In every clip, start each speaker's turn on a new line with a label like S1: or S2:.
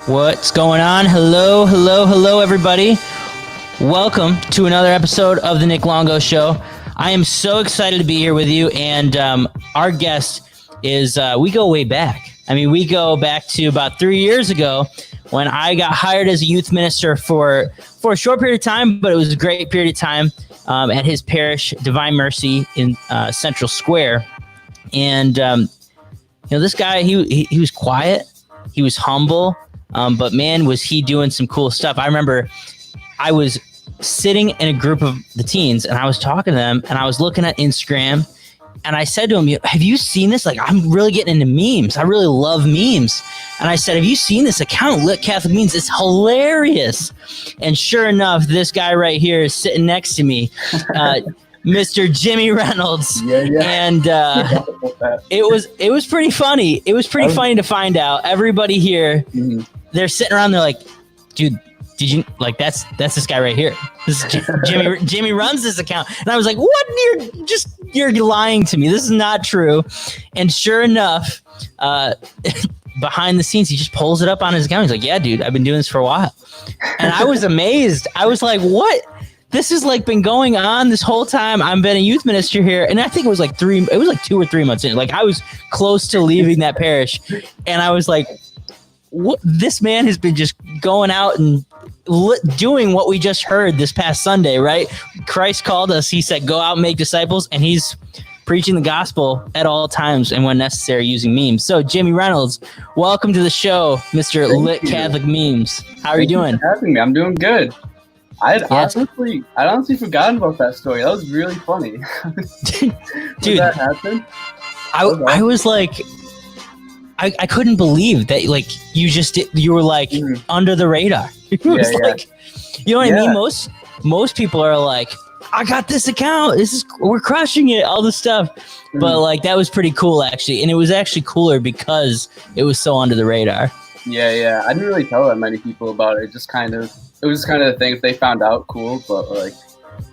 S1: What's going on? Hello, everybody. Welcome to another episode of the Nick Longo Show. I am so excited to be here with you, and our guest is, we go way back. I mean, we go back to about 3 years ago when I got hired as a youth minister for a short period of time, but it was a great period of time at his parish, Divine Mercy in Central Square. And, this guy, he was quiet, he was humble, but man, was he doing some cool stuff. I remember I was sitting in a group of the teens and I was talking to them and I was looking at Instagram and I said to him, have you seen this? Like, I'm really getting into memes. I really love memes. And I said, have you seen this account, Lit Catholic Memes? It's hilarious. And sure enough, this guy right here is sitting next to me, Mr. Jimmy Reynolds.
S2: Yeah.
S1: And it was pretty funny. It was pretty funny to find out. Everybody here, they're sitting around, they're like, dude, did you like that's this guy right here? This is Jimmy runs this account. And I was like, what? You're lying to me. This is not true. And sure enough, behind the scenes, he just pulls it up on his account. He's like, yeah, dude, I've been doing this for a while. And I was amazed. I was like, what? This has like been going on this whole time. I've been a youth minister here. And I think it was like 2 or 3 months in. Like I was close to leaving that parish. And I was like, what? This man has been just going out and doing what we just heard this past Sunday, right? Christ called us. He said, go out and make disciples. And he's preaching the gospel at all times and when necessary using memes. So Jimmy Reynolds, welcome to the show, Mr. Lit Catholic Memes. How are you doing?
S2: Thanks for having me. I'm doing good. I'd honestly forgotten about that story. That was really funny.
S1: Dude,
S2: that happen?
S1: I was like, I couldn't believe that, like, you were like under the radar. It was like, you know what I mean? Most people are like, I got this account. We're crushing it, all this stuff. But like, that was pretty cool actually. And it was actually cooler because it was so under the radar.
S2: Yeah. I didn't really tell that many people about it. It was just kind of the thing. If they found out, cool. But like,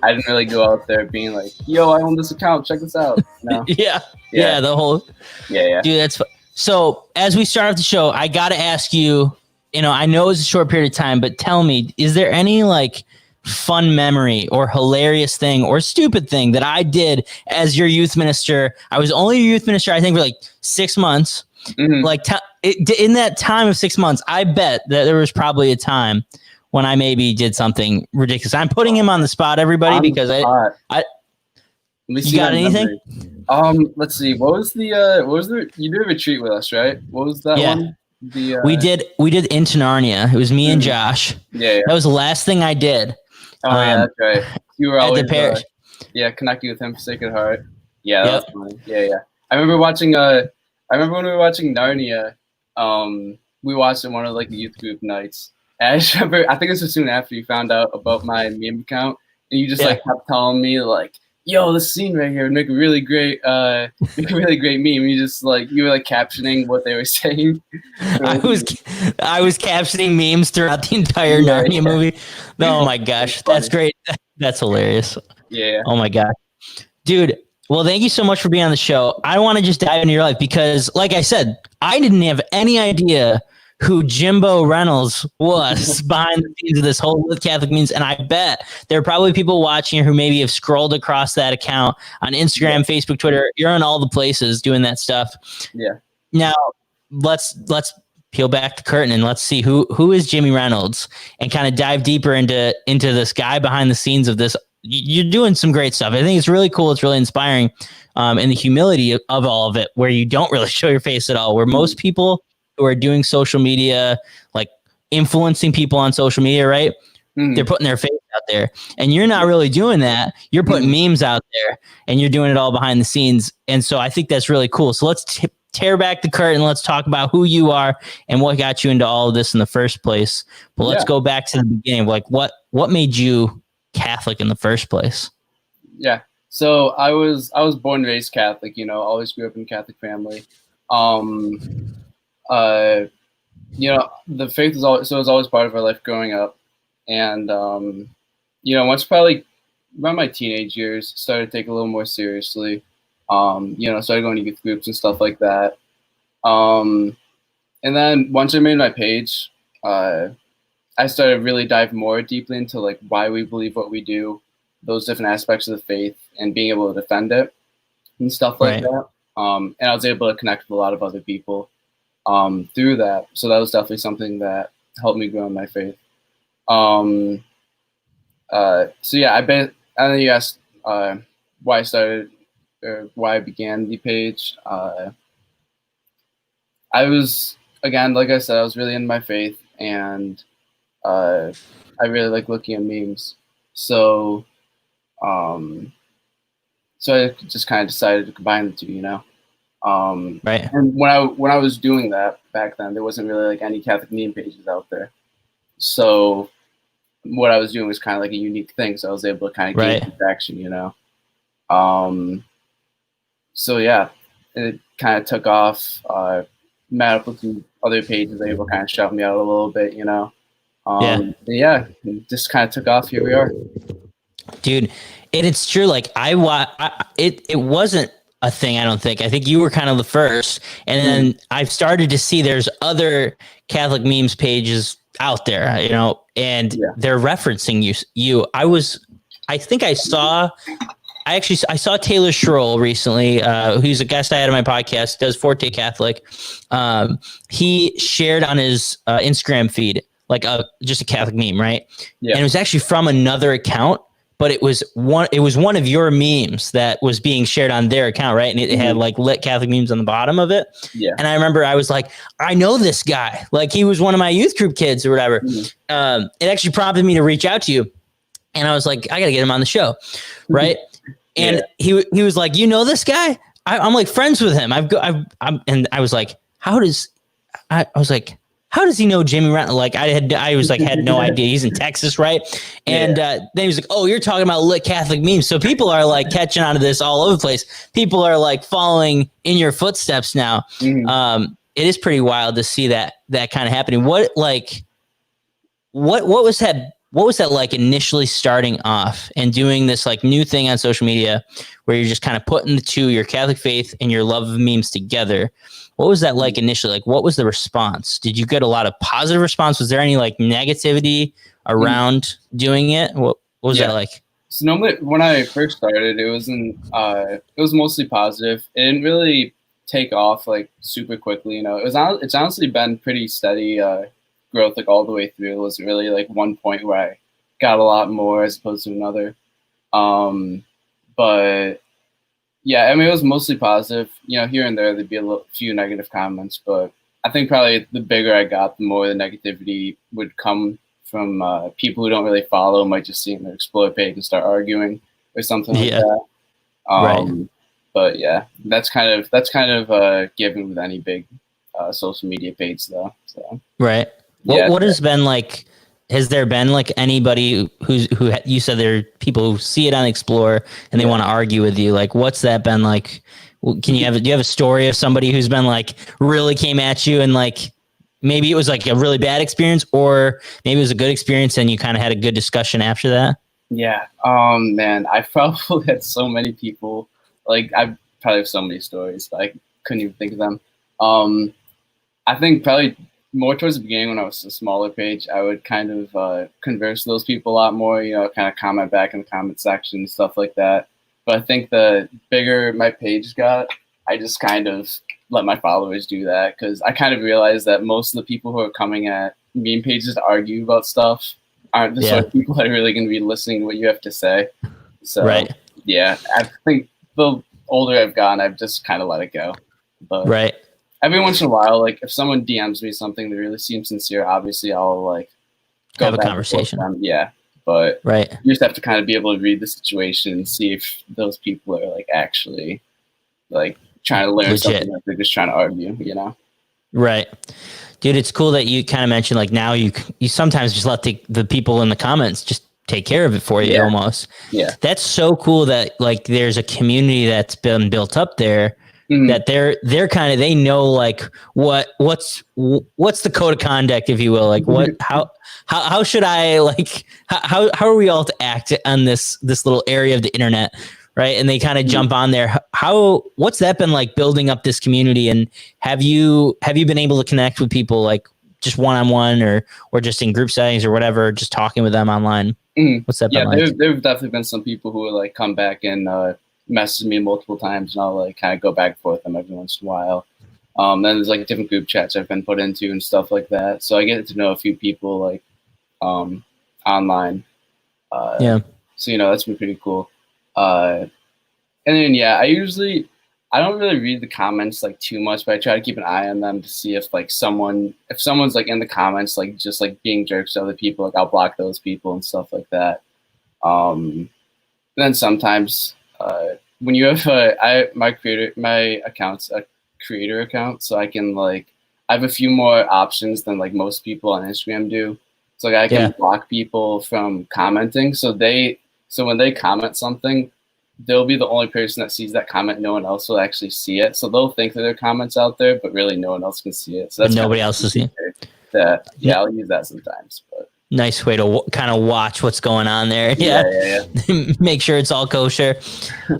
S2: I didn't really go out there being like, yo, I own this account. Check this out. No.
S1: Yeah. Dude, that's fun. So as we start off the show, I got to ask you, I know it's a short period of time, but tell me, is there any like fun memory or hilarious thing or stupid thing that I did as your youth minister? I was only your youth minister, I think, for like 6 months. Like in that time of 6 months, I bet that there was probably a time when I maybe did something ridiculous. I'm putting him on the spot, everybody, because you got anything?
S2: Let's see. What was the you did a retreat with us, right? What was that one?
S1: We did Into Narnia. It was me and Josh.
S2: Yeah.
S1: That was the last thing I did.
S2: Oh yeah, that's right. You were always
S1: at the parish.
S2: Connecting with him for Sacred Heart. Yeah, that was funny. Yeah. I remember watching when we were watching Narnia, we watched it one of like the youth group nights. And I just remember, I think this was soon after you found out about my meme account, and you just like kept telling me like, yo, this scene right here would make a really great meme. You just like, you were like captioning what they were saying.
S1: I was captioning memes throughout the entire Narnia movie. Oh my gosh, that's great. That's hilarious.
S2: Yeah.
S1: Oh my gosh, dude. Well, thank you so much for being on the show. I want to just dive into your life because, like I said, I didn't have any idea who Jimbo Reynolds was behind the scenes of this whole Lit Catholic Memes. And I bet there are probably people watching who maybe have scrolled across that account on Instagram, Facebook, Twitter. You're on all the places doing that stuff.
S2: Yeah.
S1: Now let's peel back the curtain and let's see who is Jimmy Reynolds and kind of dive deeper into this guy behind the scenes of this. You're doing some great stuff. I think it's really cool. It's really inspiring. And the humility of all of it, where you don't really show your face at all, where most people who are doing social media, like influencing people on social media, right? They're putting their face out there, and you're not really doing that. You're putting memes out there, and you're doing it all behind the scenes. And so I think that's really cool. So let's tear back the curtain. Let's talk about who you are and what got you into all of this in the first place. But let's go back to the beginning. Like what made you Catholic in the first place?
S2: Yeah. So I was born and raised Catholic, always grew up in a Catholic family. The faith was always part of our life growing up. And, once probably around my teenage years, started to take it a little more seriously. Started going to youth groups and stuff like that. And then once I made my page, I started really dive more deeply into like why we believe what we do, those different aspects of the faith, and being able to defend it and stuff like that. And I was able to connect with a lot of other people through that. So that was definitely something that helped me grow in my faith. So yeah, I know you asked why I started or why I began the page. I was, again, like I said, I was really in my faith, and I really like looking at memes. So so I just kind of decided to combine the two, you know.
S1: Right.
S2: And when I was doing that back then, there wasn't really like any Catholic meme pages out there. So what I was doing was kind of like a unique thing. So I was able to kind of gain traction, you know. So yeah, it kind of took off. Met up with some other pages, they were kind of shove me out a little bit, you know. Yeah, it just kind of took off. Here we are,
S1: dude. And it's true. Like it wasn't a thing. I don't think. I think you were kind of the first, and then I've started to see there's other Catholic memes pages out there, you know, and they're referencing you. I think I saw Taylor Schroll recently, who's a guest I had on my podcast, does Forte Catholic. He shared on his Instagram feed like just a Catholic meme, right? Yeah. And it was actually from another account, but it was one of your memes that was being shared on their account, right? And it had like lit Catholic memes on the bottom of it. Yeah. And I remember I was like, I know this guy. Like he was one of my youth group kids or whatever. It actually prompted me to reach out to you. And I was like, I got to get him on the show, right? And he was like, you know this guy? I'm like friends with him. And I was like, how does he know Jimmy Reynolds? Like I was like, had no idea. He's in Texas, right? And then he was like, oh, you're talking about lit Catholic memes. So people are like catching on to this all over the place. People are like following in your footsteps now. It is pretty wild to see that kind of happening. What was that like initially starting off and doing this like new thing on social media where you're just kind of putting the two, your Catholic faith and your love of memes together? What was that like initially? Like, what was the response? Did you get a lot of positive response? Was there any like negativity around doing it? What was that like?
S2: So normally when I first started, it was mostly positive. It didn't really take off like super quickly. You know, it's honestly been pretty steady growth like all the way through. It was really like one point where I got a lot more as opposed to another. But yeah, I mean, it was mostly positive. You know, here and there, there'd be few negative comments, but I think probably the bigger I got, the more the negativity would come from people who don't really follow, might just see their Explore page and start arguing or something like that. Right. But yeah, that's kind of given with any big social media page, though. So
S1: right. What has been like? Has there been like anybody who you said there are people who see it on Explore and they want to argue with you? Like, what's that been like? Do you have a story of somebody who's been like really came at you and like maybe it was like a really bad experience or maybe it was a good experience and you kind of had a good discussion after that?
S2: Yeah. Man, I probably had so many people. Like, I probably have so many stories, but I couldn't even think of them. I think probably more towards the beginning when I was a smaller page, I would kind of converse with those people a lot more, you know, kind of comment back in the comment section, stuff like that. But I think the bigger my page got, I just kind of let my followers do that because I kind of realized that most of the people who are coming at meme pages to argue about stuff aren't the sort of people that are really going to be listening to what you have to say. So, yeah, I think the older I've gotten, I've just kind of let it go. But every once in a while, like if someone DMs me something that really seems sincere, obviously I'll like go
S1: have a conversation.
S2: Yeah, but you just have to kind of be able to read the situation and see if those people are like actually like trying to learn something, like they're just trying to argue, you know?
S1: Right. Dude, it's cool that you kind of mentioned like now you sometimes just let the people in the comments just take care of it for you almost. Yeah. That's so cool that like there's a community that's been built up there. That they're kind of, they know like what's the code of conduct, if you will, like how should I like how are we all to act on this little area of the internet, right? And they kind of jump on there. What's that been like building up this community, and have you been able to connect with people like just one-on-one or just in group settings or whatever, just talking with them online? What's that been like?
S2: There've definitely been some people who will like come back and message me multiple times, and I'll like kind of go back and forth with them every once in a while. Then there's like different group chats I've been put into and stuff like that. So I get to know a few people like online. So that's been pretty cool. And then I don't really read the comments like too much, but I try to keep an eye on them to see if like someone's like in the comments like just like being jerks to other people. Like I'll block those people and stuff like that. Then sometimes when you have my account's a creator account, so I can like I have a few more options than like most people on Instagram do. So like I can block people from commenting. So when they comment something, they'll be the only person that sees that comment. No one else will actually see it. So they'll think that their comment's out there, but really no one else can see it. So that's
S1: nobody else will see
S2: that. Yeah, I'll use that sometimes. But
S1: nice way to kind of watch what's going on there.
S2: Yeah.
S1: Make sure it's all kosher.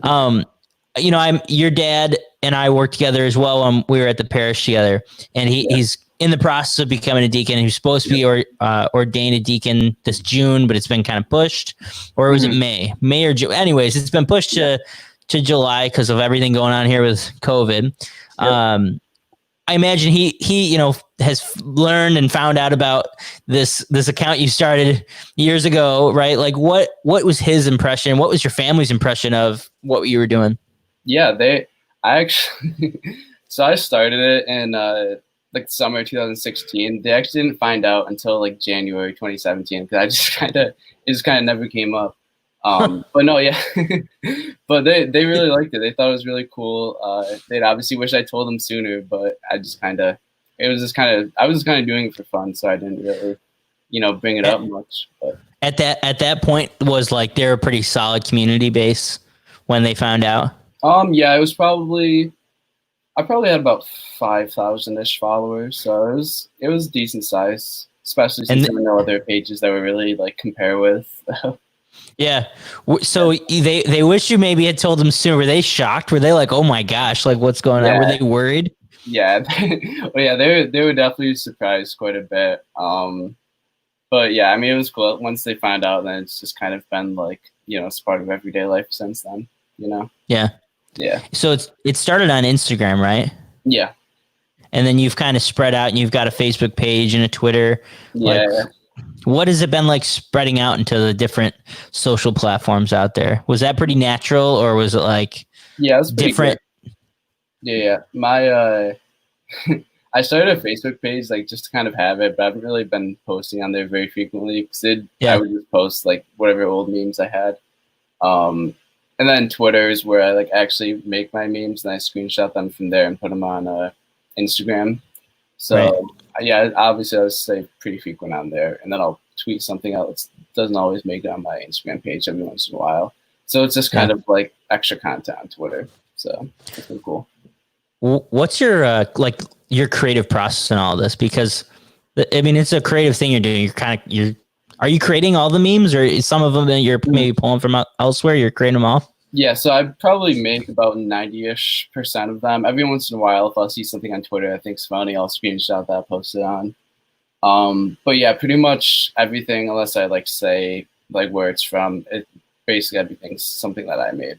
S1: I'm your dad and I worked together as well when we were at the parish together, and he's in the process of becoming a deacon. He was supposed to be ordained a deacon this June, but it's been kind of pushed. Or was it May or June? Anyways, it's been pushed to July because of everything going on here with COVID. Yep. I imagine he has learned and found out about this account you started years ago, right? Like what was his impression? What was your family's impression of what you were doing?
S2: Yeah, I started it in like summer 2016. They actually didn't find out until like January 2017 because it just kind of never came up. But no, yeah, but they really liked it. They thought it was really cool. They'd obviously wish I told them sooner, but I was just kind of doing it for fun, so I didn't really, bring it up much. But
S1: at that point, was like they're a pretty solid community base when they found out.
S2: Yeah, I probably had about 5,000-ish followers, so it was decent size, especially since there were no other pages that were really like compare with.
S1: Yeah. So they wish you maybe had told them sooner. Were they shocked? Were they like, oh my gosh, like what's going on? Were they worried?
S2: Yeah. Well, yeah, they were definitely surprised quite a bit. But yeah, I mean, it was cool. Once they found out, then it's just kind of been like, it's part of everyday life since then,
S1: Yeah.
S2: Yeah.
S1: So it started on Instagram, right?
S2: Yeah.
S1: And then you've kind of spread out and you've got a Facebook page and a Twitter.
S2: Yeah.
S1: What has it been like spreading out into the different social platforms out there? Was that pretty natural or was it like
S2: it's
S1: different?
S2: Good. Yeah. My I started a Facebook page like just to kind of have it, but I haven't really been posting on there very frequently because I would just post like whatever old memes I had. And then Twitter is where I like actually make my memes and I screenshot them from there and put them on Instagram. So yeah, obviously I would say pretty frequent on there, and then I'll tweet something else. Doesn't always make it on my Instagram page every once in a while. So it's just kind of like extra content on Twitter. So it's been cool.
S1: What's your your creative process in all this? Because I mean, it's a creative thing you're doing. Are you creating all the memes, or is some of them that you're maybe pulling from elsewhere? You're creating them all?
S2: Yeah, so I probably make about 90-ish% of them. Every once in a while, if I'll see something on Twitter I think's funny, I'll screenshot that, post it on. But yeah, pretty much everything, unless I like say like where it's from, basically everything's something that I made.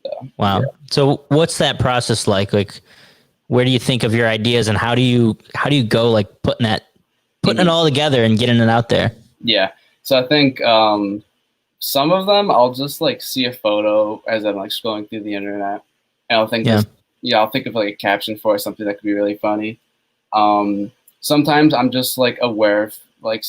S2: So,
S1: wow. Yeah. So what's that process like? Like, where do you think of your ideas, and how do you go like putting it all together and getting it out there?
S2: Yeah. So I think some of them I'll just like see a photo as I'm like scrolling through the internet, and I'll think I'll think of like a caption for something that could be really funny. Sometimes I'm just like aware of like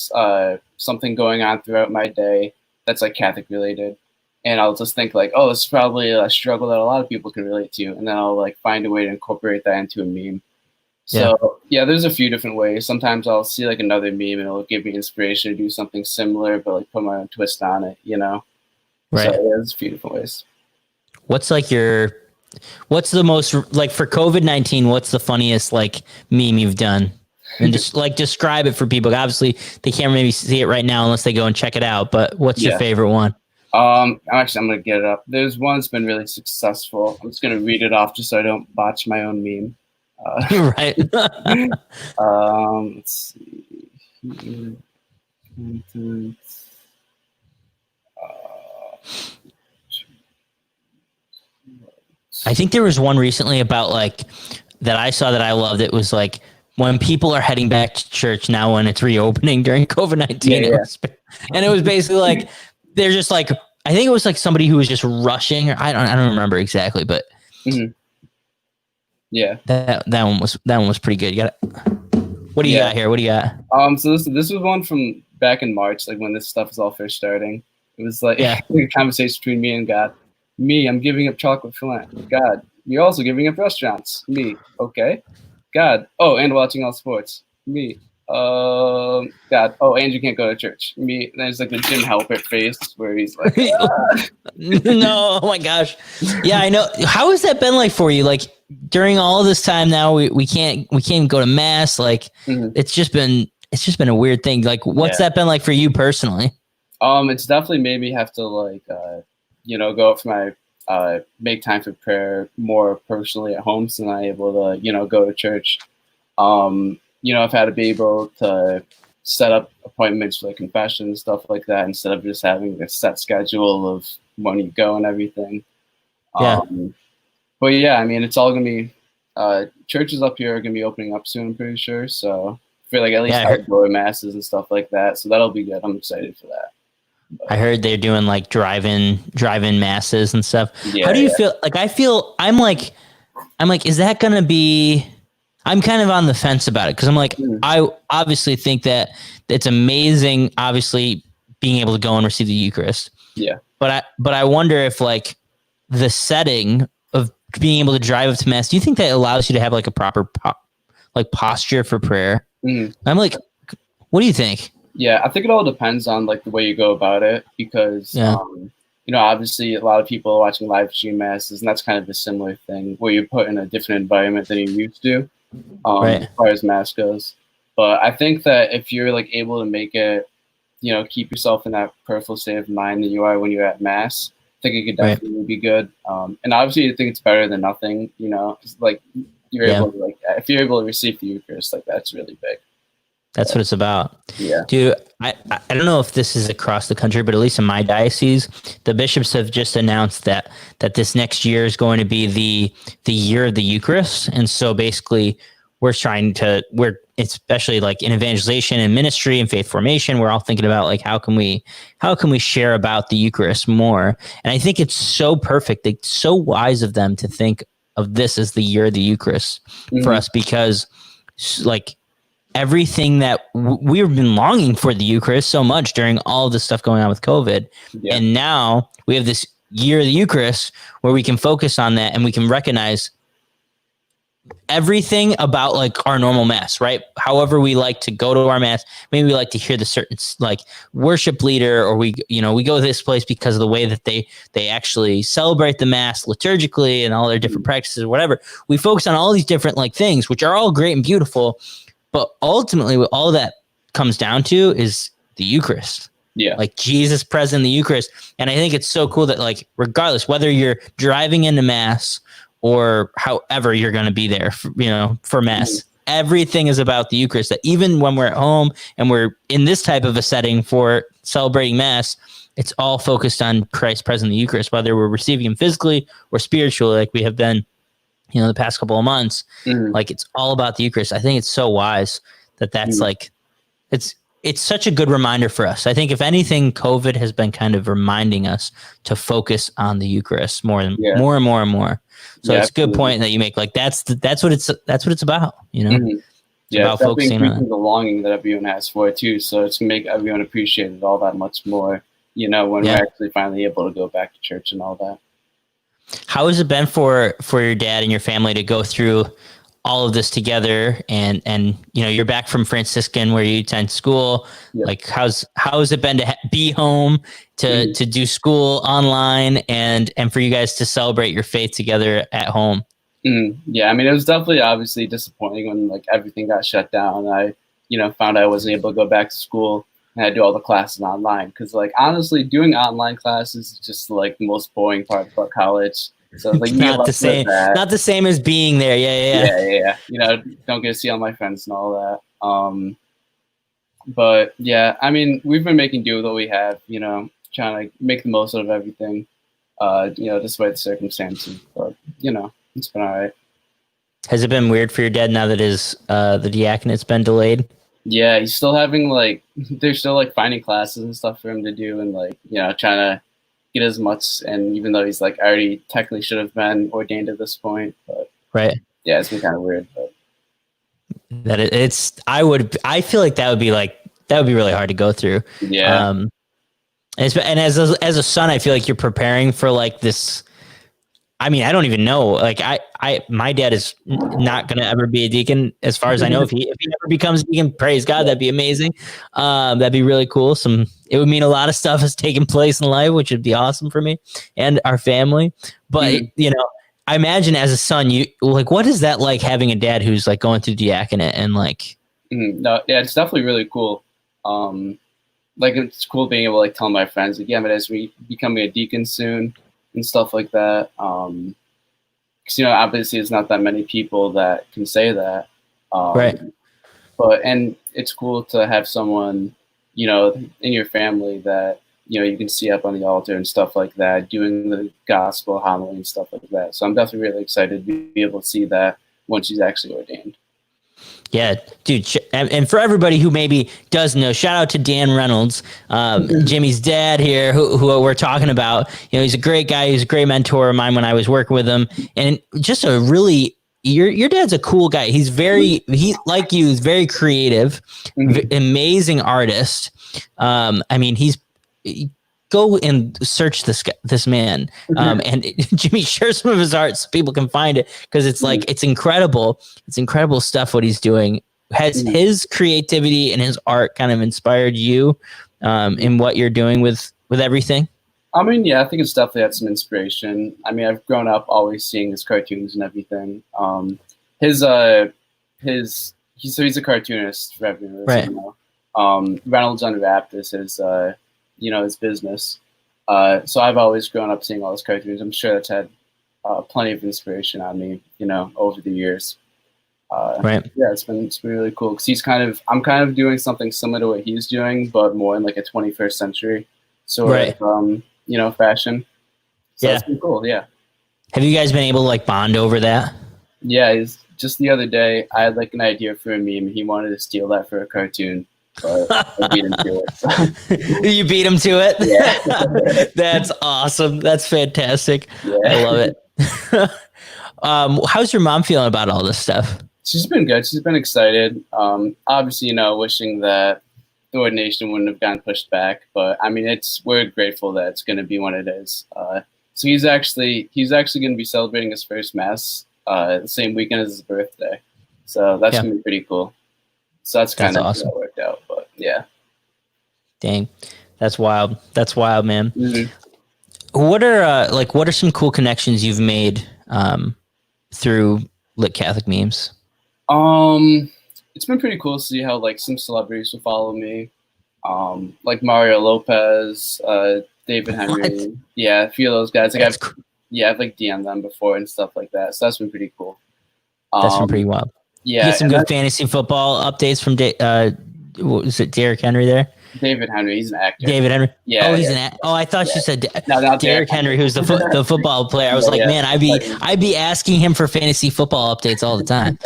S2: something going on throughout my day that's like Catholic related, and I'll just think like, oh, this is probably a struggle that a lot of people can relate to, and then I'll like find a way to incorporate that into a meme. So yeah, there's a few different ways. Sometimes I'll see like another meme and it'll give me inspiration to do something similar, but like put my own twist on it, Right. So yeah, there's a few different ways.
S1: What's the most like for COVID-19? What's the funniest like meme you've done? And just like describe it for people. Obviously, they can't maybe see it right now unless they go and check it out. But what's your favorite one?
S2: I'm gonna get it up. There's one that's been really successful. I'm just gonna read it off just so I don't botch my own meme.
S1: Right.
S2: Let's see. Content.
S1: I think there was one recently about like that I saw that I loved. It was like when people are heading back to church now when it's reopening during COVID-19.
S2: Yeah,
S1: And it was basically like they're just like I think it was like somebody who was just rushing. Or I don't remember exactly, but
S2: yeah.
S1: that one was pretty good. You got what do you got here? What do you got?
S2: So this was one from back in March, like when this stuff was all first starting. It was like
S1: Yeah.
S2: a conversation between me and God. Me, I'm giving up chocolate flan. God, you're also giving up restaurants. Me, okay. God, oh, and watching all sports. Me, God, oh, and you can't go to church. Me, and there's like the Jim Halpert face where he's like,
S1: No, oh my gosh. Yeah, I know. How has that been like for you? Like during all this time now, we can't go to mass. Like it's just been a weird thing. Like what's that been like for you personally?
S2: It's definitely made me have to like, go up for my make time for prayer more personally at home, so I'm able to, go to church. I've had to be able to set up appointments for like confession and stuff like that instead of just having a set schedule of when you go and everything.
S1: Yeah.
S2: But yeah, I mean, it's all gonna be churches up here are gonna be opening up soon, I'm pretty sure. So for like at least outdoor masses and stuff like that. So that'll be good. I'm excited for that.
S1: I heard they're doing like drive-in masses and stuff.
S2: Yeah,
S1: how do you feel? Like I'm like, is that gonna be? I'm kind of on the fence about it because I'm like, I obviously think that it's amazing, obviously being able to go and receive the Eucharist.
S2: Yeah.
S1: But I wonder if like the setting of being able to drive up to mass, do you think that allows you to have like a proper posture for prayer? I'm like, what do you think?
S2: Yeah, I think it all depends on like the way you go about it because obviously a lot of people are watching live stream masses and that's kind of a similar thing where you're put in a different environment than you used to, as far as mass goes. But I think that if you're like able to make it, keep yourself in that prayerful state of mind that you are when you're at mass, I think it could definitely be good. And obviously I think it's better than nothing, like you're able to like if you're able to receive the Eucharist, like that's really big.
S1: That's what it's about.
S2: Yeah.
S1: Dude, I don't know if this is across the country, but at least in my diocese, the bishops have just announced that this next year is going to be the year of the Eucharist. And so basically we're especially like in evangelization and ministry and faith formation, we're all thinking about like how can we share about the Eucharist more? And I think it's so perfect. It's so wise of them to think of this as the year of the Eucharist for us because like everything that we've been longing for the Eucharist so much during all of this stuff going on with COVID. Yeah. And now we have this year of the Eucharist where we can focus on that and we can recognize everything about like our normal mass, right? However we like to go to our mass, maybe we like to hear the certain like worship leader, or we go to this place because of the way that they actually celebrate the mass liturgically and all their different practices or whatever. We focus on all these different like things, which are all great and beautiful. But ultimately, what all that comes down to is the Eucharist.
S2: Yeah.
S1: Like Jesus present in the Eucharist. And I think it's so cool that like, regardless, whether you're driving into mass or however you're going to be there, for mass, everything is about the Eucharist. That even when we're at home and we're in this type of a setting for celebrating mass, it's all focused on Christ present in the Eucharist, whether we're receiving him physically or spiritually, like we have been the past couple of months. Like it's all about the Eucharist. I think it's so wise that's like, it's such a good reminder for us. I think if anything, COVID has been kind of reminding us to focus on the Eucharist more and more and more and more. So it's a good point that you make. Like that's what it's about, It's about focusing on
S2: the longing that everyone has for it too. So it's gonna make everyone appreciate it all that much more, when we're actually finally able to go back to church and all that.
S1: How has it been for your dad and your family to go through all of this together? And you're back from Franciscan where you attend school. Yep. Like how's it been to be home to do school online and for you guys to celebrate your faith together at home?
S2: Yeah, I mean, it was definitely obviously disappointing when like everything got shut down. I found I wasn't able to go back to school. And I do all the classes online because, like, honestly, doing online classes is just like the most boring part about college. So like
S1: It's
S2: me
S1: not
S2: alone
S1: the
S2: with
S1: same.
S2: that.
S1: Not the same as being there. Yeah.
S2: Yeah. You know, don't get to see all my friends and all that. But yeah, I mean, we've been making do with what we have. You know, trying to make the most out of everything. You know, despite the circumstances. But you know, it's been all right.
S1: Has it been weird for your dad now that his the diaconate's been delayed?
S2: Yeah, he's still having like there's still like finding classes and stuff for him to do, and like you know, trying to get as much. And even though he's like already technically should have been ordained at this point, but
S1: Right.
S2: yeah, it's been kind of weird. But
S1: It's I feel like that would be really hard to go through.
S2: yeah.
S1: Um, and as a son, I feel like you're preparing for like this. I mean, I don't even know. Like, my dad is not going to ever be a deacon, as far as I know. If he ever becomes a deacon, praise God, that'd be amazing. That'd be really cool. It would mean a lot of stuff has taken place in life, which would be awesome for me and our family. But you know, I imagine as a son, you like, what is that like having a dad who's like going through diaconate and like?
S2: No, yeah, it's definitely really cool. Like it's cool being able to like tell my friends like, yeah, but as we becoming a deacon soon and stuff like that. Because you know, obviously, it's not that many people that can say that.
S1: Right.
S2: But and it's cool to have someone, you know, in your family that you know you can see up on the altar and stuff like that, doing the gospel homily and stuff like that. So I'm definitely really excited to be able to see that once she's actually ordained.
S1: Yeah, dude. And for everybody who maybe doesn't know, shout out to Dan Reynolds, Jimmy's dad here, who we're talking about. You know, he's a great guy. He's a great mentor of mine when I was working with him, and just a really your dad's a cool guy. He like you, is very creative, amazing artist. I mean, go and search this man. And Jimmy, share some of his art so people can find it, because it's like it's incredible. It's incredible stuff what he's doing. Has his creativity and his art kind of inspired you in what you're doing with everything?
S2: I mean, yeah, I think it's definitely had some inspiration. I mean, I've grown up always seeing his cartoons and everything. He's a cartoonist for everyone.
S1: Right.
S2: You know. Reynolds Unwrapped is his you know, his business. So I've always grown up seeing all his cartoons. I'm sure that's had plenty of inspiration on me, you know, over the years.
S1: Right.
S2: Yeah, it's been really cool because I'm kind of doing something similar to what he's doing, but more in like a 21st century sort of you know, fashion. So
S1: Yeah,
S2: that's been cool. Yeah.
S1: Have you guys been able to like bond over that?
S2: Yeah, just the other day I had like an idea for a meme. He wanted to steal that for a cartoon. But I beat him to it.
S1: You beat him to it?
S2: Yeah.
S1: That's awesome. That's fantastic.
S2: Yeah.
S1: I love it. How's your mom feeling about all this stuff?
S2: She's been good. She's been excited. Obviously, you know, wishing that the ordination wouldn't have gotten pushed back, but I mean, we're grateful that it's going to be when it is. So he's actually going to be celebrating his first mass the same weekend as his birthday. So that's going to be pretty cool. So that's kind of
S1: awesome.
S2: how it worked out, but yeah.
S1: Dang, that's wild. That's wild, man.
S2: Mm-hmm.
S1: What are some cool connections you've made through Lit Catholic Memes?
S2: It's been pretty cool to see how like some celebrities will follow me, like Mario Lopez, David Henry. What? Yeah, a few of those guys. Like I've like DM'd them before and stuff like that. So that's been pretty cool.
S1: That's been pretty wild.
S2: Yeah,
S1: you get some good fantasy football updates from was it Derrick Henry there?
S2: David Henry, he's an actor.
S1: David Henry.
S2: Yeah.
S1: Oh, he's an actor. Oh, I thought you said
S2: Derrick
S1: Henry, who's the football player. I was like, man, I'd be asking him for fantasy football updates all the time.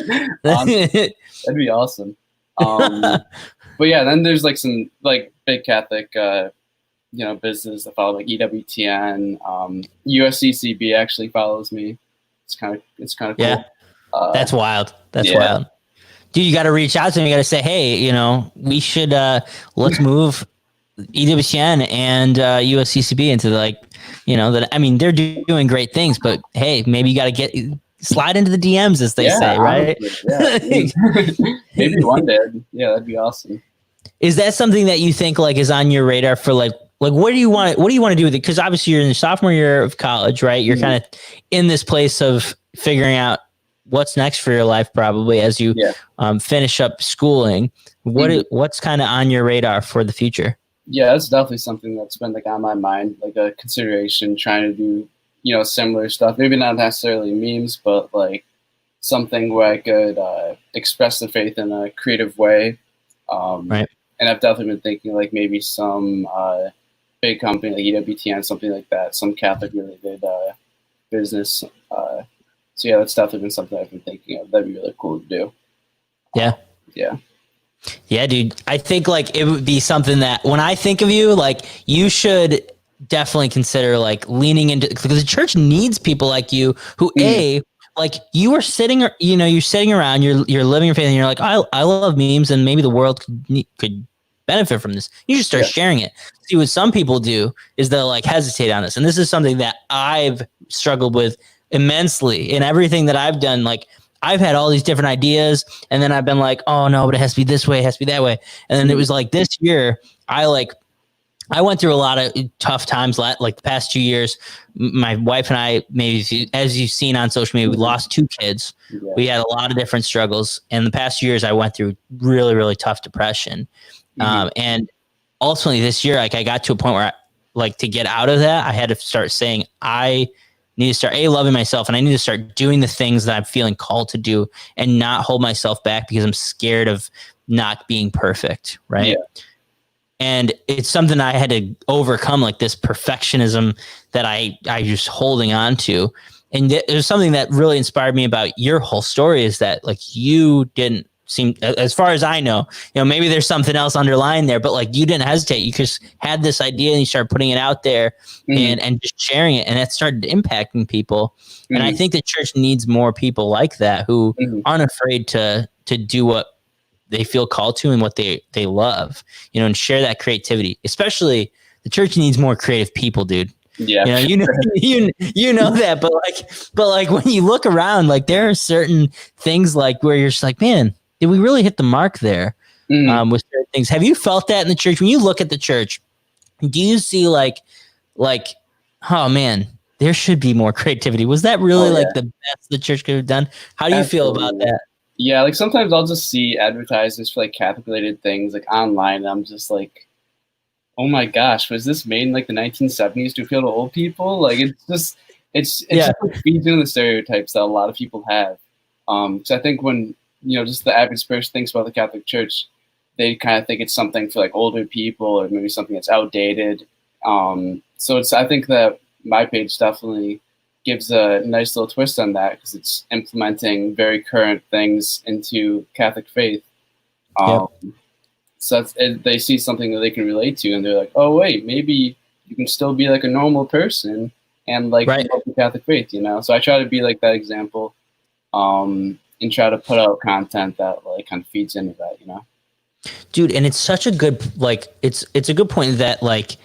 S2: That'd be awesome. But yeah, then there's like some like big Catholic, you know, business that follow like EWTN, USCCB actually follows me. It's kind of cool.
S1: Yeah. That's wild. That's wild. Dude, you got to reach out to them. You got to say, hey, you know, we should, let's move EWTN and USCCB into like, you know, that. I mean, they're doing great things, but hey, maybe you got to slide into the DMs, as they say, right?
S2: Yeah, maybe one day. Yeah, that'd be awesome.
S1: Is that something that you think like is on your radar for like what do you want to do with it? Because obviously you're in the sophomore year of college, right? You're kind of in this place of figuring out what's next for your life, probably as you finish up schooling. What's kind of on your radar for the future?
S2: Yeah, that's definitely something that's been like on my mind, like a consideration, trying to do, similar stuff. Maybe not necessarily memes, but like something where I could express the faith in a creative way.
S1: Right.
S2: And I've definitely been thinking like maybe some big company like EWTN, something like that, some Catholic related business. So yeah, that's definitely been something I've been thinking of. That'd be really cool to do.
S1: Yeah.
S2: Yeah.
S1: Yeah, dude. I think like it would be something that when I think of you, like you should definitely consider like leaning into, because the church needs people like you who like you are sitting, you're sitting around, you're living your faith, and you're like, I love memes, and maybe the world could benefit from this. You should start sharing it. See, what some people do is they'll like hesitate on this, and this is something that I've struggled with immensely in everything that I've done. Like I've had all these different ideas, and then I've been like, oh no, but it has to be this way, it has to be that way. And then it was like this year, I went through a lot of tough times, like the past 2 years. My wife and I, maybe as you've seen on social media, we lost 2 kids. Yeah. We had a lot of different struggles. And the past 2 years, I went through really, really tough depression. And ultimately this year, like I got to a point where to get out of that, I had to start saying, I need to start loving myself, and I need to start doing the things that I'm feeling called to do and not hold myself back because I'm scared of not being perfect. Right. Yeah. And it's something I had to overcome, like this perfectionism that I just holding on to. And there's something that really inspired me about your whole story is that like you didn't seem, as far as I know, maybe there's something else underlying there, but like you didn't hesitate. You just had this idea and you started putting it out there and just sharing it. And it started impacting people. And I think the church needs more people like that who aren't afraid to do what they feel called to and what they love, and share that creativity. Especially the church needs more creative people, dude.
S2: Yeah.
S1: You know that, but like when you look around, like there are certain things like where you're just like, man, did we really hit the mark there? With certain things. Have you felt that in the church? When you look at the church, do you see like, oh man, there should be more creativity? Was that really the best the church could have done? How do you feel about that?
S2: Yeah, like sometimes I'll just see advertisements for like Catholic related things like online, and I'm just like, oh my gosh, was this made in like the 1970s to appeal to old people? Like it's just just like feeds into the stereotypes that a lot of people have. So I think when just the average person thinks about the Catholic Church, they kind of think it's something for like older people or maybe something that's outdated. So I think that my page definitely gives a nice little twist on that because it's implementing very current things into Catholic faith. So they see something that they can relate to, and they're like, "Oh wait, maybe you can still be like a normal person and like love the Catholic faith." So I try to be like that example, and try to put out content that like kind of feeds into that.
S1: Dude, and it's such a good it's a good point that like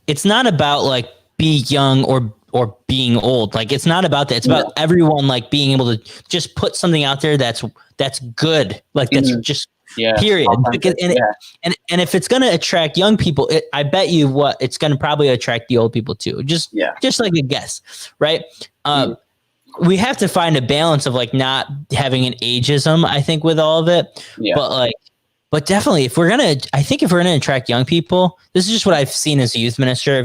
S1: it's not about like be young or being old. Like it's not about that. It's about everyone like being able to just put something out there that's good. Like that's just period. And if it's going to attract young people, I bet you it's going to probably attract the old people too. Just like a guess, right? We have to find a balance of like not having an ageism, I think, with all of it. But definitely, if we're gonna attract young people, this is just what I've seen as a youth minister.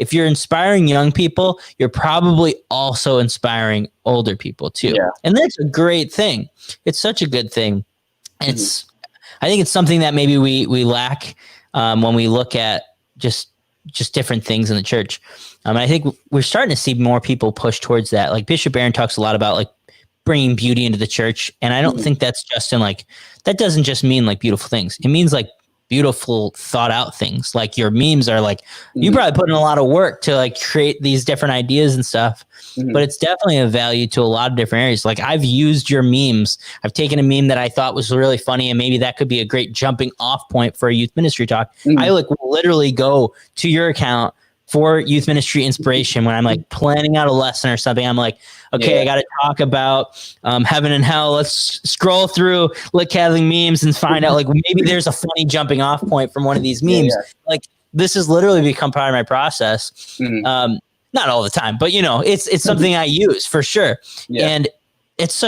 S1: If you're inspiring young people, you're probably also inspiring older people too, and that's a great thing. It's such a good thing. I think it's something that maybe we lack when we look at just different things in the church. I think we're starting to see more people push towards that. Like Bishop Aaron talks a lot about like bringing beauty into the church. And I don't think that's just that doesn't just mean like beautiful things. It means like beautiful thought out things. Like your memes are like, you probably put in a lot of work to like create these different ideas and stuff, but it's definitely a value to a lot of different areas. Like I've used your memes. I've taken a meme that I thought was really funny and maybe that could be a great jumping off point for a youth ministry talk. I like will literally go to your account for youth ministry inspiration when I'm like planning out a lesson or something. I'm like, okay, I got to talk about heaven and hell. Let's scroll through Lit Catholic memes and find out like maybe there's a funny jumping off point from one of these memes. Like this has literally become part of my process. Not all the time, but it's something I use for sure. And it's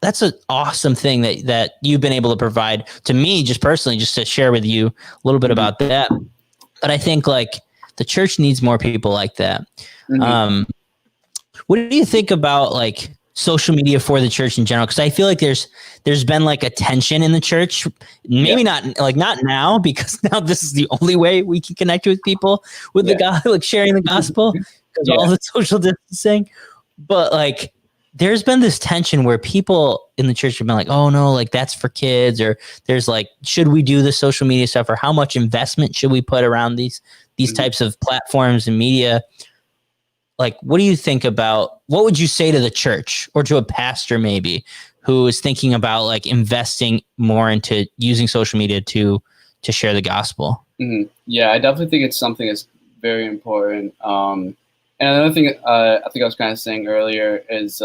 S1: that's an awesome thing that you've been able to provide to me just personally, just to share with you a little bit about that. But I think like the church needs more people like that. What do you think about like social media for the church in general? Because I feel like there's been like a tension in the church. Maybe not now, because now this is the only way we can connect with people with the God, like sharing the gospel, because all the social distancing. But like, there's been this tension where people in the church have been like, oh no, like that's for kids, or there's like, should we do the social media stuff, or how much investment should we put around these types of platforms and media? Like, what do you think about, what would you say to the church or to a pastor maybe who is thinking about like investing more into using social media to share the gospel?
S2: Mm-hmm. Yeah, I definitely think it's something that's very important. And another thing I think I was kind of saying earlier is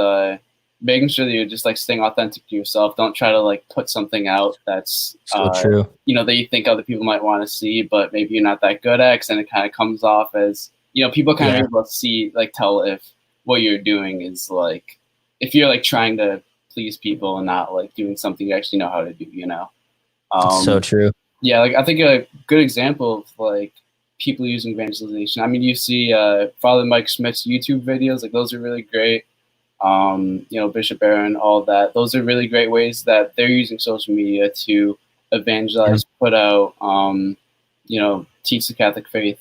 S2: making sure that you're just like staying authentic to yourself. Don't try to like put something out that's
S1: so true.
S2: You know, that you think other people might want to see, but maybe you're not that good at, and it kind of comes off as, you know, people kind of able to see, like, tell if what you're doing is like, if you're like trying to please people and not like doing something you actually know how to do, you know.
S1: So true.
S2: Yeah, like I think a good example of like people using evangelization. I mean, you see Father Mike Smith's YouTube videos, like those are really great. You know, Bishop Aaron, all that. Those are really great ways that they're using social media to evangelize, put out, you know, teach the Catholic faith.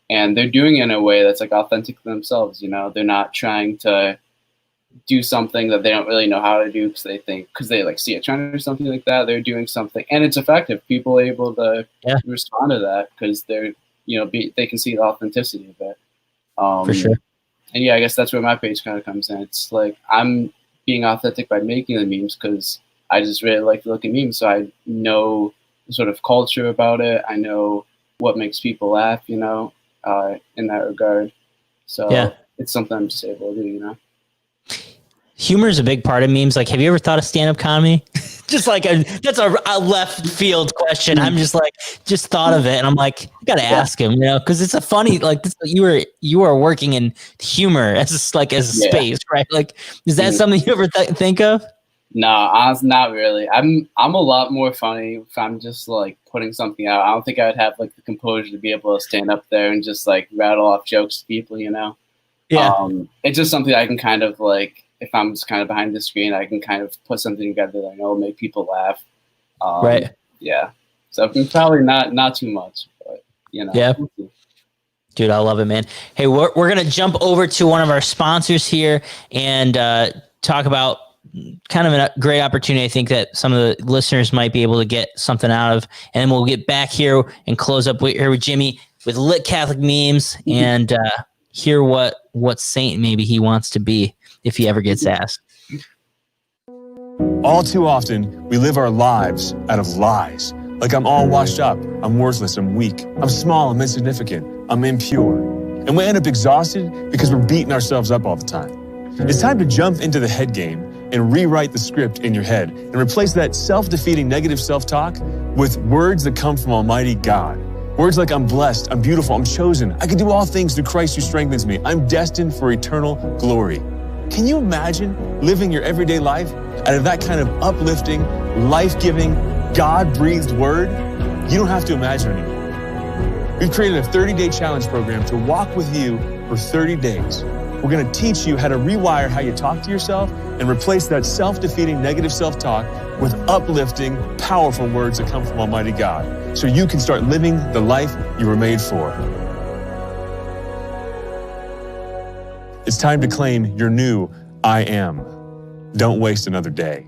S2: And they're doing it in a way that's like authentic to themselves, you know. They're not trying to do something that they don't really know how to do because they like see a trend or something like that. They're doing something and it's effective. People are able to respond to that because they're, you know, they can see the authenticity of it.
S1: For sure.
S2: And yeah, I guess that's where my page kind of comes in. It's like I'm being authentic by making the memes because I just really like to look at memes. So I know the sort of culture about it. I know what makes people laugh, you know, in that regard. So it's something I'm just able to do, you know.
S1: Humor is a big part of memes. Like, have you ever thought of stand-up comedy? Just like that's a left field question. I'm just thought of it, and I'm like, I gotta ask him, you know, because it's a funny, like this, you are working in humor as a space, right? Like, is that something you ever think of?
S2: No, honestly, not really. I'm a lot more funny if I'm just like putting something out. I don't think I would have like the composure to be able to stand up there and just like rattle off jokes to people, you know. Yeah. It's just something I can kind of like. If I'm just kind of behind the screen, I can kind of put something together that I know will make people laugh.
S1: Right.
S2: Yeah. So probably not too much, but you know.
S1: Yeah. Dude, I love it, man. Hey, we're going to jump over to one of our sponsors here and talk about kind of a great opportunity. I think that some of the listeners might be able to get something out of, and then we'll get back here and close up here with Jimmy with Lit Catholic Memes and hear what saint maybe he wants to be if he ever gets asked.
S3: All too often, we live our lives out of lies. Like I'm all washed up, I'm worthless, I'm weak, I'm small, I'm insignificant, I'm impure. And we end up exhausted because we're beating ourselves up all the time. It's time to jump into the head game and rewrite the script in your head and replace that self-defeating negative self-talk with words that come from Almighty God. Words like I'm blessed, I'm beautiful, I'm chosen, I can do all things through Christ who strengthens me, I'm destined for eternal glory. Can you imagine living your everyday life out of that kind of uplifting, life-giving, God-breathed word? You don't have to imagine anymore. We've created a 30-day challenge program to walk with you for 30 days. We're going to teach you how to rewire how you talk to yourself and replace that self-defeating negative self-talk with uplifting, powerful words that come from Almighty God, so you can start living the life you were made for. It's time to claim your new I am. Don't waste another day.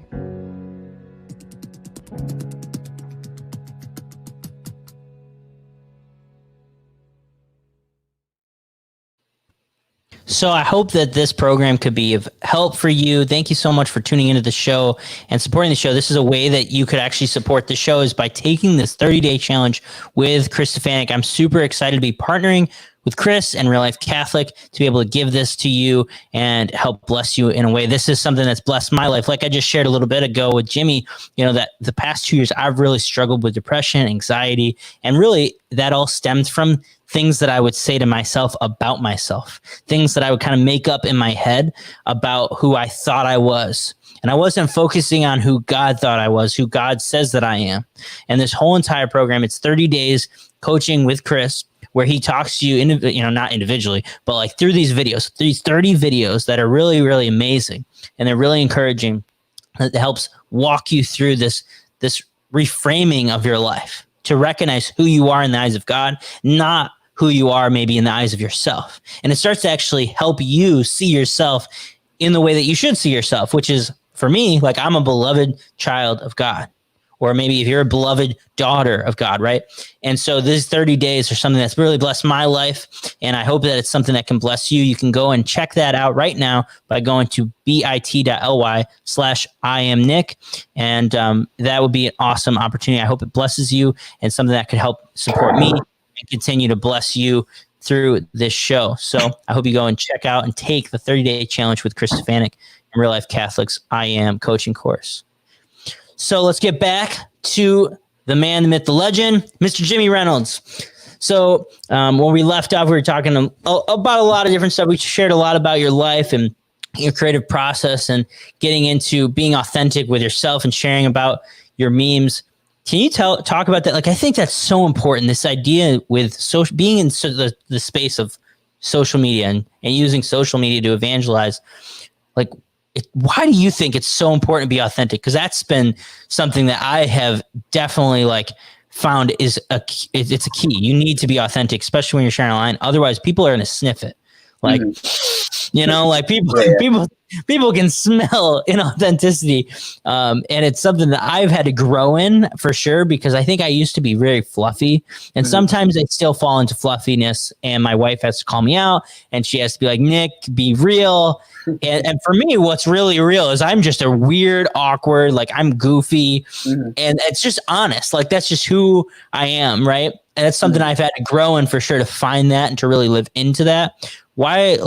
S1: So I hope that this program could be of help for you. Thank you so much for tuning into the show and supporting the show. This is a way that you could actually support the show is by taking this 30-day challenge with Chris Stefanik. I'm super excited to be partnering with Chris and Real Life Catholic to be able to give this to you and help bless you in a way. This is something that's blessed my life. Like I just shared a little bit ago with Jimmy, you know, that the past 2 years, I've really struggled with depression, anxiety, and really that all stems from things that I would say to myself about myself, things that I would kind of make up in my head about who I thought I was. And I wasn't focusing on who God thought I was, who God says that I am. And this whole entire program, it's 30 days coaching with Chris. where he talks to you, not individually, but like through these videos, these 30 videos that are really, really amazing. And they're really encouraging. That helps walk you through this reframing of your life to recognize who you are in the eyes of God, not who you are maybe in the eyes of yourself. And it starts to actually help you see yourself in the way that you should see yourself, which is, for me, like, I'm a beloved child of God. Or maybe if you're a beloved daughter of God, right? And so these 30 days are something that's really blessed my life. And I hope that it's something that can bless you. You can go and check that out right now by going to bit.ly/IamNick. And that would be an awesome opportunity. I hope it blesses you and something that could help support me and continue to bless you through this show. So I hope you go and check out and take the 30-day challenge with Chris Stefanik and Real Life Catholics I Am coaching course. So let's get back to the man, the myth, the legend, Mr. Jimmy Reynolds. So when we left off, we were talking about a lot of different stuff. We shared a lot about your life and your creative process and getting into being authentic with yourself and sharing about your memes. Can you talk about that? Like, I think that's so important. This idea with being in the space of social media and using social media to evangelize, like, why do you think it's so important to be authentic? Because that's been something that I have definitely found is it's a key. You need to be authentic, especially when you're sharing online. Otherwise, people are going to sniff it. Like, people can smell inauthenticity. And it's something that I've had to grow in for sure, because I think I used to be very fluffy, and sometimes I still fall into fluffiness, and my wife has to call me out and she has to be like, Nick, be real. And for me, what's really real is I'm just a weird, awkward, like, I'm goofy, and it's just honest. Like, that's just who I am. Right. And it's something I've had to grow in for sure, to find that and to really live into that. Why,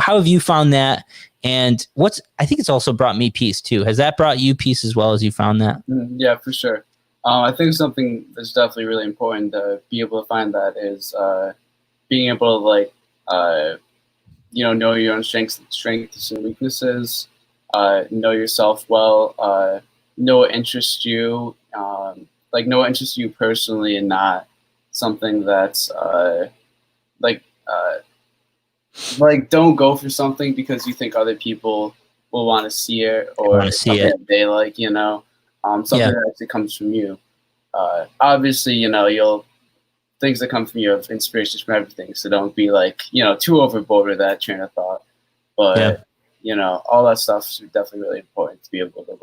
S1: how have you found that? And I think it's also brought me peace too. Has that brought you peace as well as you found that?
S2: Yeah, for sure. I think something that's definitely really important to be able to find that is being able to know your own strengths and weaknesses, know yourself well, know what interests you, know what interests you personally, and not something that's don't go for something because you think other people will want to see it, or something that they like, something that actually comes from you. Obviously, things that come from you have inspirations from everything. So don't be too overboard with that train of thought. But, all that stuff is definitely really important to be able to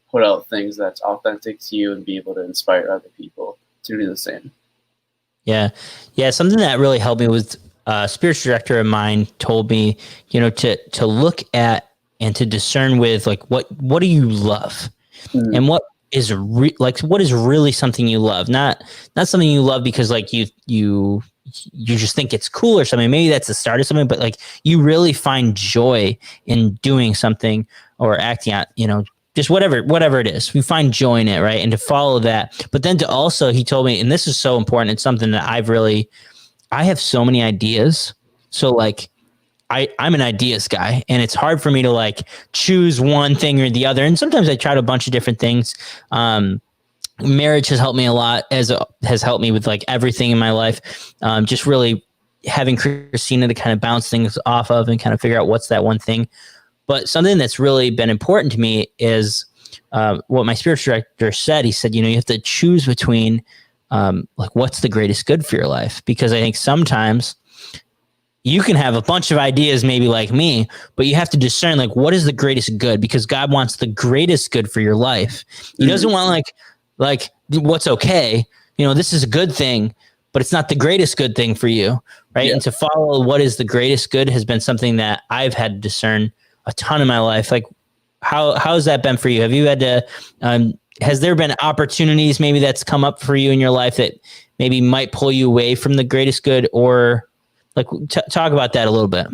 S2: put out things that's authentic to you and be able to inspire other people to do the same.
S1: Yeah. Yeah. Something that really helped me was a spiritual director of mine told me, to look at and to discern with what do you love, and what is what is really something you love, not something you love because you just think it's cool or something. Maybe that's the start of something, but you really find joy in doing something or acting out, just whatever it is, we find joy in it. Right. And to follow that, but then to also, he told me, and this is so important. It's something that I have so many ideas. So I'm an ideas guy, and it's hard for me to choose one thing or the other. And sometimes I try a bunch of different things. Marriage has helped me a lot, has helped me with everything in my life. Just really having Christina to kind of bounce things off of and kind of figure out what's that one thing. But something that's really been important to me is what my spiritual director said. He said, you have to choose between what's the greatest good for your life? Because I think sometimes you can have a bunch of ideas, maybe like me, but you have to discern what is the greatest good, because God wants the greatest good for your life. He doesn't want what's okay. This is a good thing, but it's not the greatest good thing for you. Right. Yeah. And to follow what is the greatest good has been something that I've had to discern a ton in my life. How's that been for you? Have you had to, has there been opportunities maybe that's come up for you in your life that maybe might pull you away from the greatest good, or talk about that a little bit?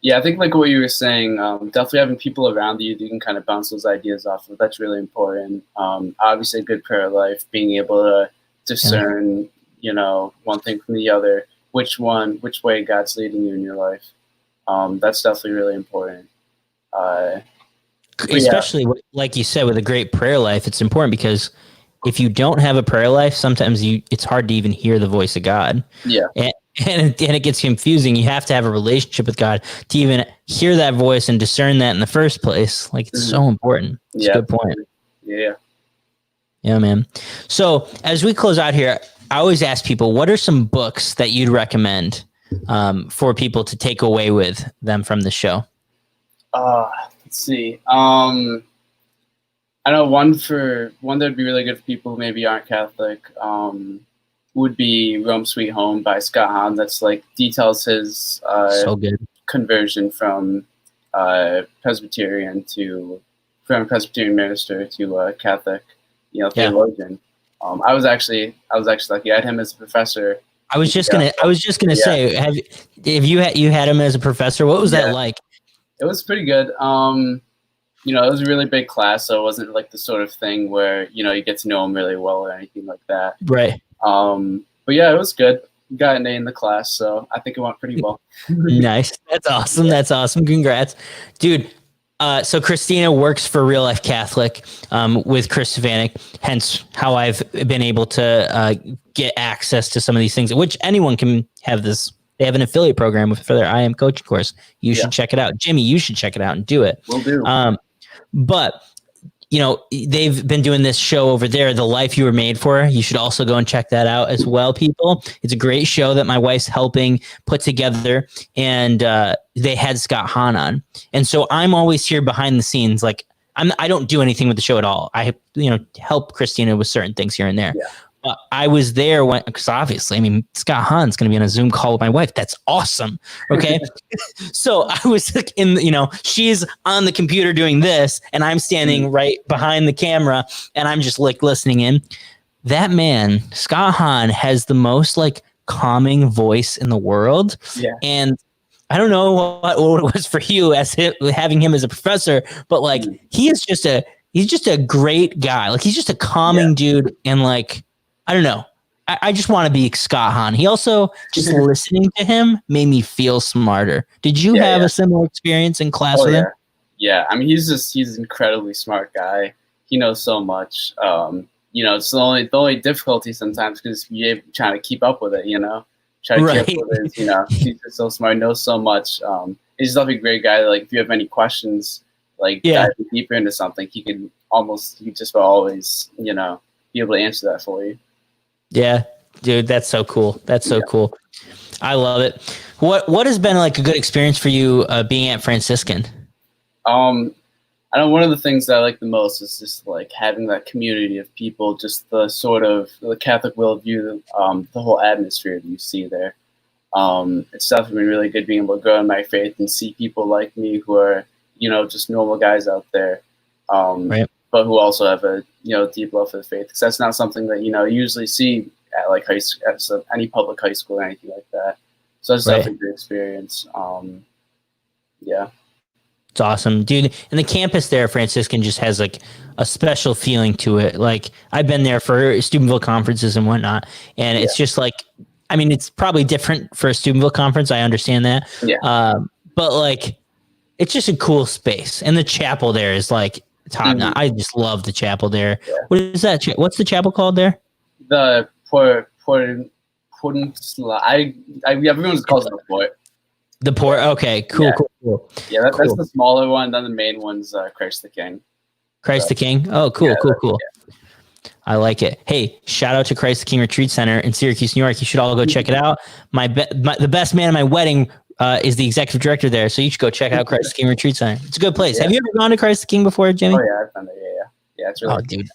S2: Yeah, I think what you were saying, definitely having people around you that you can kind of bounce those ideas off of, that's really important. Obviously a good prayer life, being able to discern, one thing from the other, which way God's leading you in your life. That's definitely really important.
S1: Especially like you said, with a great prayer life, it's important because if you don't have a prayer life, sometimes it's hard to even hear the voice of God.
S2: Yeah.
S1: and it gets confusing. You have to have a relationship with God to even hear that voice and discern that in the first place. Like, it's so important. It's a good point.
S2: Yeah.
S1: Yeah, man. So as we close out here, I always ask people, what are some books that you'd recommend for people to take away with them from the show?
S2: Let's see. I know one that would be really good for people who maybe aren't Catholic. Would be Rome Sweet Home by Scott Hahn. That's like details his
S1: So good.
S2: conversion from Presbyterian minister to Catholic, theologian. I was actually lucky. I had him as a professor.
S1: I was just gonna say, have you had him as a professor? What was that like?
S2: It was pretty good. It was a really big class, so it wasn't like the sort of thing where you get to know him really well or anything like that.
S1: Right.
S2: But yeah, it was good. Got an A in the class, so I think it went pretty well.
S1: Nice. That's awesome. That's awesome. Congrats, dude. So Christina works for Real Life Catholic with Chris Savanik, hence how I've been able to get access to some of these things, which anyone can have this. They have an affiliate program for their I Am coaching course. You should check it out. Jimmy, you should check it out and do it.
S2: Will do.
S1: But they've been doing this show over there, The Life You Were Made For. You should also go and check that out as well, people. It's a great show that my wife's helping put together, and they had Scott Hahn on. And so I'm always here behind the scenes. Like, I don't do anything with the show at all. I help Christina with certain things here and there. Yeah. I was there because obviously, Scott Hahn's going to be on a Zoom call with my wife. That's awesome. Okay. So I was like she's on the computer doing this and I'm standing right behind the camera and I'm just like listening in. That man, Scott Hahn, has the most like calming voice in the world. Yeah. And I don't know what it was for you as having him as a professor, but like he's just a great guy. Like he's just a calming dude and like, I don't know. I just want to be Scott Hahn. He also, just listening to him made me feel smarter. Did you have a similar experience in class with him?
S2: Yeah. He's an incredibly smart guy. He knows so much. It's the only difficulty sometimes because you're trying to keep up with it, keep up with it. He's just so smart, knows so much. He's just a great guy. Like if you have any questions, diving deeper into something, he just will always, be able to answer that for you.
S1: Yeah, dude, that's so cool. That's so cool. I love it. What has been like a good experience for you being at Franciscan?
S2: I know one of the things that I like the most is just like having that community of people, just the sort of the Catholic worldview, the whole atmosphere that you see there. It's definitely been really good being able to grow in my faith and see people like me who are, just normal guys out there. Right. But who also have a deep love for the faith, because that's not something that you usually see at like any public high school or anything like that. So it's definitely a good experience.
S1: It's awesome, dude. And the campus there, Franciscan, just has like a special feeling to it. Like I've been there for Steubenville conferences and whatnot, and it's just like, it's probably different for a Steubenville conference. I understand that. Yeah. But like, it's just a cool space, and the chapel there is like top notch. I just love the chapel there. Yeah. What is that? What's the chapel called there?
S2: The Port. Everyone calls it the Port.
S1: The Port. Okay. Cool. Cool.
S2: Yeah, that's the smaller one. Then the main one's Christ the King.
S1: Christ the King. Oh, cool. Cool. Yeah. I like it. Hey, shout out to Christ the King Retreat Center in Syracuse, New York. You should all go check it out. The best man at my wedding is the executive director there, so you should go check out Christ the King Retreat Center. It's a good place. Yeah. Have you ever gone to Christ the King before, Jimmy?
S2: Oh yeah, I've been there. Yeah. It's really.
S1: Oh, dude,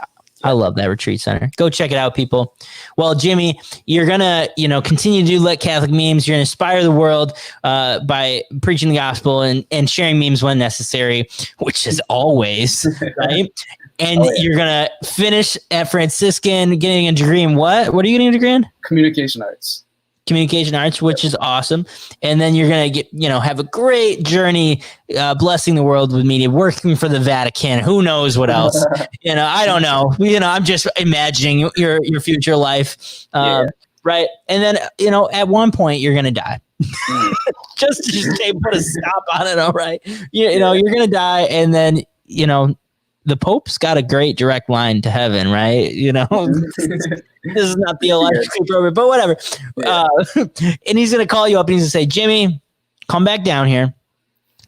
S1: I love that retreat center. Go check it out, people. Well, Jimmy, you're gonna, continue to do Let Catholic Memes. You're gonna inspire the world by preaching the gospel and sharing memes when necessary, which is always right. And you're gonna finish at Franciscan, getting a degree in what? What are you getting a degree in?
S2: Communication arts.
S1: Communication arts, which is awesome. And then you're going to get, have a great journey, blessing the world with media, working for the Vatican. Who knows what else? I don't know. I'm just imagining your future life. Right. And then, at one point you're going to die. just put a stop on it. All right. You're going to die. And then, the Pope's got a great direct line to heaven, right? You know, this is not theologically appropriate, but whatever.
S2: Yeah.
S1: And he's going to call you up and he's going to say, Jimmy, come back down here.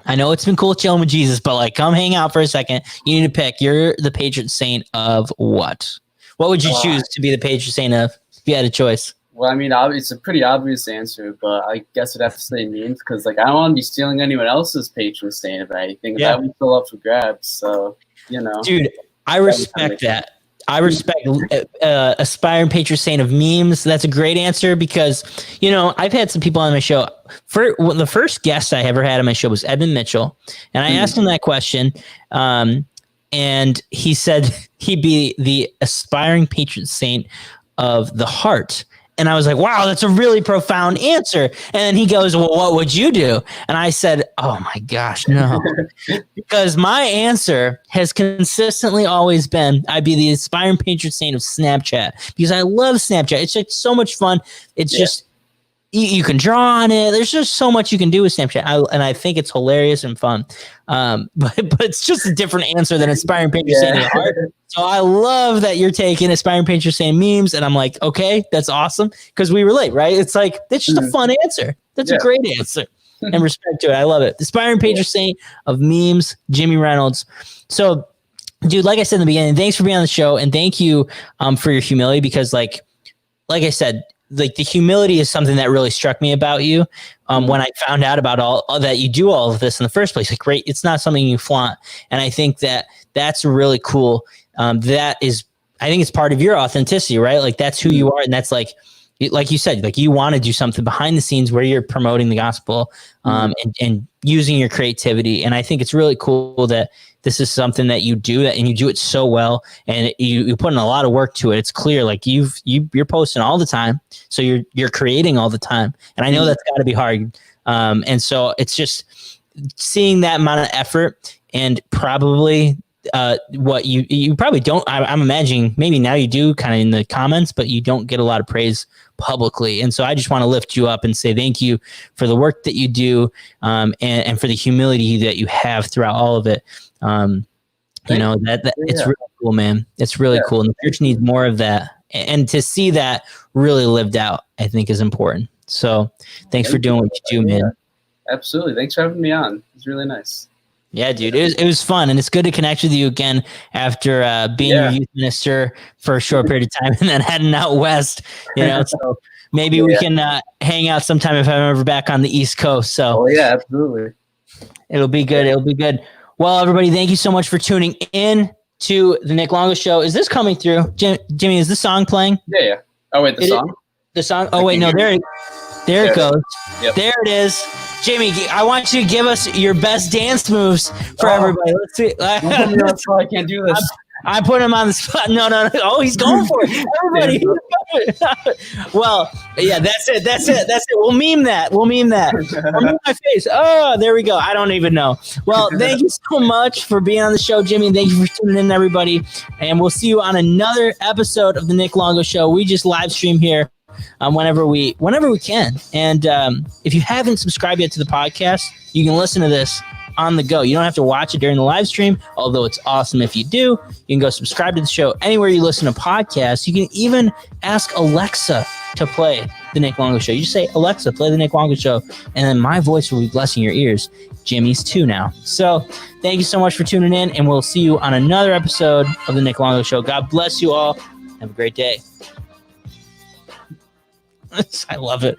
S1: I know it's been cool chilling with Jesus, but like, come hang out for a second. You need to pick. You're the patron saint of what? What would you choose to be the patron saint of if you had a choice?
S2: Well, I mean, it's a pretty obvious answer, but I guess I'd have to say memes because, like, I don't want to be stealing anyone else's patron saint of anything. That would fill up for grabs. So, you know,
S1: dude, I respect that. I respect aspiring patron saint of memes. That's a great answer because, you know, I've had some people on my show. The first guest I ever had on my show was Edmund Mitchell, and I asked him that question, and he said he'd be the aspiring patron saint of the heart. And I was like, wow, that's a really profound answer. And then he goes, well, what would you do? And I said, oh my gosh, no. Because my answer has consistently always been, I'd be the aspiring patron saint of Snapchat. Because I love Snapchat. It's just so much fun. It's just, you can draw on it. There's just so much you can do with Snapchat. And I think it's hilarious and fun. But it's just a different answer than aspiring patron saint of the heart. So I love that you're taking aspiring patron saint memes. And I'm like, okay, that's awesome. Because we relate, right? It's like, that's just a fun answer. That's a great answer. And respect to it. I love it. Aspiring patron saint of memes, Jimmy Reynolds. So, dude, like I said in the beginning, thanks for being on the show. And thank you for your humility because like I said, like the humility is something that really struck me about you when I found out about all that you do all of this in the first place. Like, great, it's not something you flaunt, and I think that's really cool. That is, I think it's part of your authenticity, right? Like that's who you are, and that's like you said, like you want to do something behind the scenes where you're promoting the gospel and using your creativity, and I think it's really cool that this is something that you do and you do it so well, and you put in a lot of work to it. It's clear, like you're posting all the time, so you're creating all the time, and I know that's got to be hard. And so it's just seeing that amount of effort, and probably what you probably don't. I'm imagining maybe now you do kind of in the comments, but you don't get a lot of praise publicly. And so I just want to lift you up and say thank you for the work that you do, and for the humility that you have throughout all of it. You know, that it's really cool, man. It's really cool. And the church needs more of that. And to see that really lived out, I think is important. So thanks for doing what you do, man.
S2: Absolutely. Thanks for having me on. It's really nice.
S1: Yeah, dude, it was fun, and it's good to connect with you again after being your youth minister for a short period of time and then heading out west. You know, so maybe we can hang out sometime if I'm ever back on the East Coast. So,
S2: absolutely,
S1: it'll be good. It'll be good. Well, everybody, thank you so much for tuning in to the Nick Longo Show. Is this coming through, Jimmy? Is the song playing?
S2: Yeah. Oh wait, the song.
S1: Oh wait, no, there it goes.
S2: Yep.
S1: There it is. Jimmy, I want you to give us your best dance moves for everybody. Let's see.
S2: I can't do this.
S1: I put him on the spot. No. Oh, he's going for it. Everybody. Well, yeah, that's it. We'll meme that. Or meme my face. Oh, there we go. I don't even know. Well, thank you so much for being on the show, Jimmy. Thank you for tuning in, everybody. And we'll see you on another episode of the Nick Longo Show. We just live stream here whenever we can. And if you haven't subscribed yet to the podcast, you can listen to this on the go. You don't have to watch it during the live stream, although it's awesome if you do. You can go subscribe to the show anywhere you listen to podcasts. You can even ask Alexa to play the Nick Longo Show. You just say, Alexa, play the Nick Longo Show, and then my voice will be blessing your ears. Jimmy's too now. So thank you so much for tuning in, and we'll see you on another episode of the Nick Longo Show. God bless you all. Have a great day. I love it.